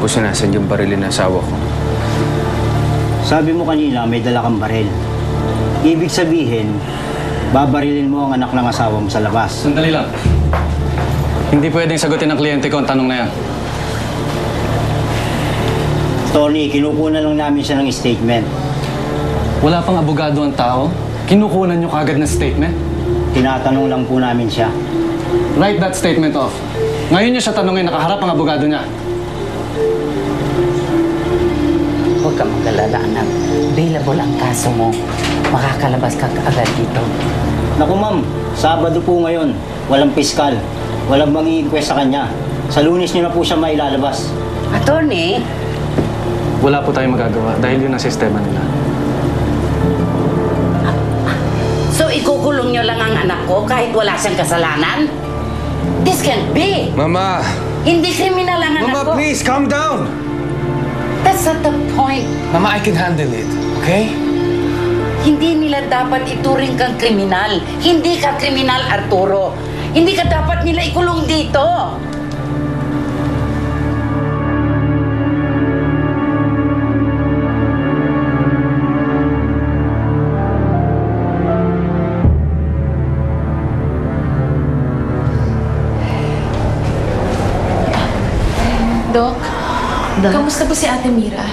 po sinasan yung barilin ng asawa ko. Sabi mo kanina may dala kang baril. Ibig sabihin, babarilin mo ang anak ng asawa mo sa labas. Sandali lang. Hindi pwedeng sagutin ng kliyente ko ang tanong na yan. Tony, kinukunan lang namin siya ng statement. Wala pang abogado ang tao. Kinukunan nyo kagad ng statement. Tinatanong lang po namin siya. Write that statement off. Ngayon nyo siya tanongin, nakaharap ang abogado niya. Huwag ka mag-alala, anak. Available ang kaso mo. Makakalabas ka agad dito. Naku ma'am, Sabado po ngayon. Walang piskal. Walang mag-i-inquest sa kanya. Sa Lunes niyo na po siya mailalabas. Attorney, Wala po tayong magagawa dahil yun ang sistema nila. so ikukulong nyo lang ang anak ko kahit wala siyang kasalanan? This can't be! Mama! Hindi kriminal ang anak ko. Mama, please, calm down! That's not the point. Mama, I can handle it, okay? Hindi nila dapat ituring kang kriminal. Hindi ka kriminal, Arturo. Hindi ka dapat nila ikulong dito. Dok, kamusta po si Ate Mira?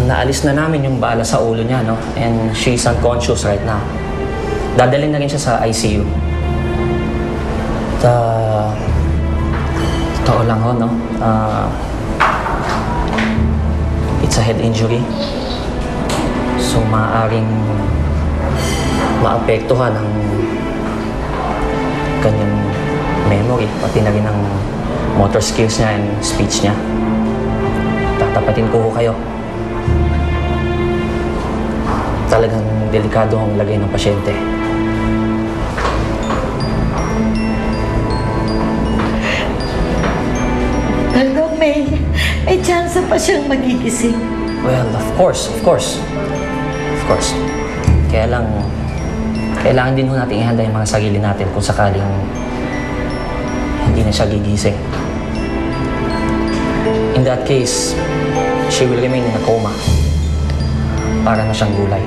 Naalis na namin yung bala sa ulo niya, no? And she's unconscious right now. Dadalhin na rin siya sa ICU. Totoo lang ho, no? It's a head injury. So, maaaring maapektuhan ang kanyang memory, pati na rin ang motor skills niya and speech niya. Tatapatin ko ho kayo. Talagang delikado ang lagay ng pasyente. Pero may chance pa siyang magigising. Well, of course. Kaya lang, kailangan din ho natin ihanda yung mga sarili natin kung sakaling hindi na siya gigising. In that case, she will remain in a coma. Para na siyang gulay.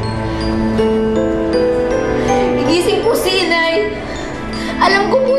Igising po si Inay. Alam ko po